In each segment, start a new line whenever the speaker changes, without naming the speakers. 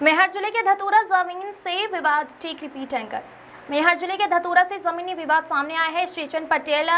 मेहर जिले के धतूरा जमीन से विवाद टेक रिपीट एंकर। मेहर जिले के धतूरा से जमीनी विवाद सामने आया है। श्रीचंद पटेल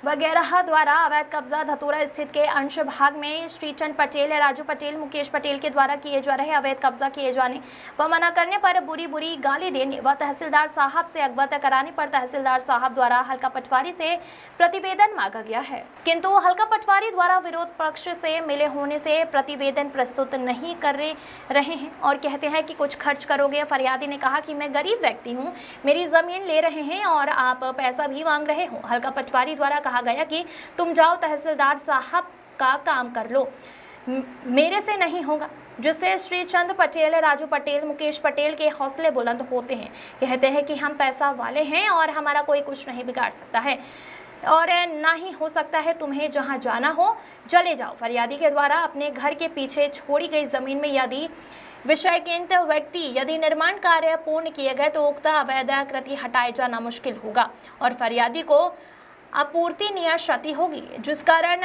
वगैरह द्वारा अवैध कब्जा धतूरा स्थित के अंश भाग में श्रीचंद पटेल, राजू पटेल, मुकेश पटेल के द्वारा किए जा रहे अवैध कब्जा किए जाने व मना करने पर बुरी गाली देने व तहसीलदार साहब से अवगत कराने पर तहसीलदार साहब द्वारा हल्का पटवारी से प्रतिवेदन मांगा गया है, किंतु हल्का पटवारी द्वारा विरोध पक्ष से मिले होने से प्रतिवेदन प्रस्तुत नहीं कर रहे हैं और कहते हैं कि कुछ खर्च करोगे। फरियादी ने कहा कि मैं गरीब व्यक्ति हूं, मेरी जमीन ले रहे हैं और आप पैसा भी मांग रहे हो। हल्का पटवारी द्वारा कहा गया कि तुम जाओ तहसीलदार साहब का काम कर लो, मेरे से नहीं होगा, जिससे श्रीचंद पटेल, राजू पटेल, मुकेश पटेल के हौसले बुलंद होते हैं। कहते हैं कि हम पैसा वाले हैं और हमारा कोई कुछ नहीं बिगाड़ सकता है और ना ही हो सकता है, तुम्हें जहां जाना हो चले जाओ। फरियादी के द्वारा अपने घर के पीछे छोड़ी गई जमीन में यदि विषय केंद्र व्यक्ति यदि निर्माण कार्य पूर्ण किए गए तो उक्त अवैध कृति हटाए जाना मुश्किल होगा और फरियादी को अपूर्णीय क्षति होगी, जिस कारण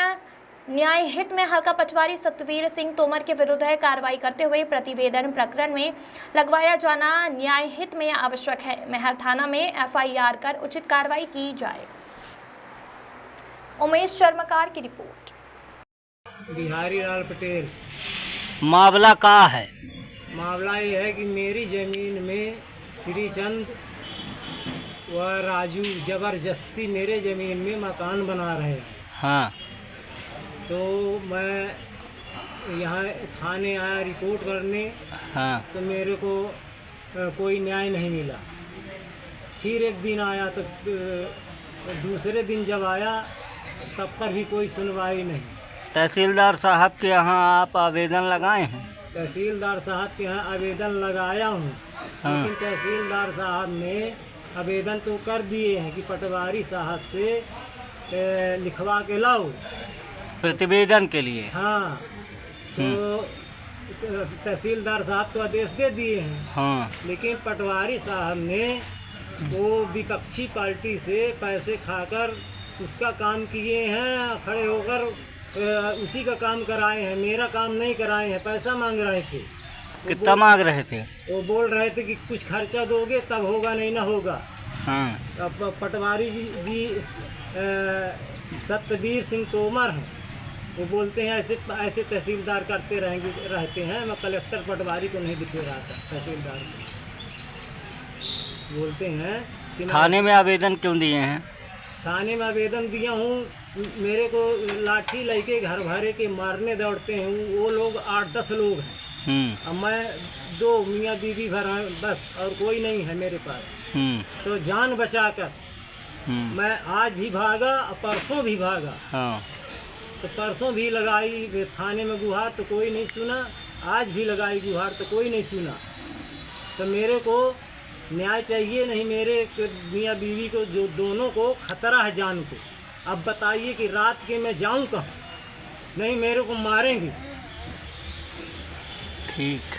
न्याय हित में हल्का पटवारी सतवीर सिंह तोमर के विरुद्ध कार्रवाई करते हुए प्रतिवेदन प्रकरण में लगवाया जाना न्याय हित में आवश्यक है। मेहर थाना में FIR कर उचित कार्रवाई की जाए। उमेश चर्मकार की रिपोर्ट।
बिहारी लाल पटेल।
मामला का है?
मामला ये है कि मेरी ज़मीन में श्रीचंद व राजू ज़बरदस्ती मेरे ज़मीन में मकान बना रहे हैं।
हाँ।
तो मैं यहाँ थाने आया रिपोर्ट करने।
हाँ।
तो मेरे को कोई न्याय नहीं मिला। फिर एक दिन आया तो दूसरे दिन जब आया तब पर भी कोई सुनवाई नहीं।
तहसीलदार साहब के यहाँ आप आवेदन लगाए हैं?
तहसीलदार साहब के यहाँ आवेदन लगाया हूँ।
हाँ।
लेकिन तहसीलदार साहब ने आवेदन तो कर दिए हैं कि पटवारी साहब से लिखवा के लाओ
प्रतिवेदन के लिए।
हाँ। तो तहसीलदार साहब तो आदेश दे दिए हैं।
हाँ।
लेकिन पटवारी साहब ने वो विपक्षी पार्टी से पैसे खाकर उसका काम किए हैं, खड़े होकर उसी का काम कराए हैं, मेरा काम नहीं कराए हैं। पैसा मांग रहे थे।
कितना मांग रहे थे? वो
बोल रहे थे कि कुछ खर्चा दोगे तब होगा, नहीं ना होगा।
हाँ।
अब पटवारी जी सतवीर सिंह तोमर हैं, वो बोलते हैं ऐसे तहसीलदार करते रहते हैं। मैं कलेक्टर पटवारी को नहीं दिखे रहा था, तहसीलदार को बोलते हैं कि
थाने में आवेदन क्यों दिए हैं?
थाने में आवेदन दिया हूँ। मेरे को लाठी लेके घर भरे के मारने दौड़ते हैं वो लोग, 8-10 लोग हैं। अब मैं 2 मियाँ बीवी भर हैं बस, और कोई नहीं है मेरे पास। तो जान बचाकर मैं आज भी भागा और परसों भी भागा।
हाँ।
तो परसों भी लगाई थाने में गुहार तो कोई नहीं सुना, आज भी लगाई गुहार तो कोई नहीं सुना। तो मेरे को न्याय चाहिए। नहीं मेरे मियाँ बीवी को जो दोनों को खतरा है जान को। अब बताइए कि रात के मैं जाऊँ कहाँ? नहीं मेरे को मारेंगे।
ठीक।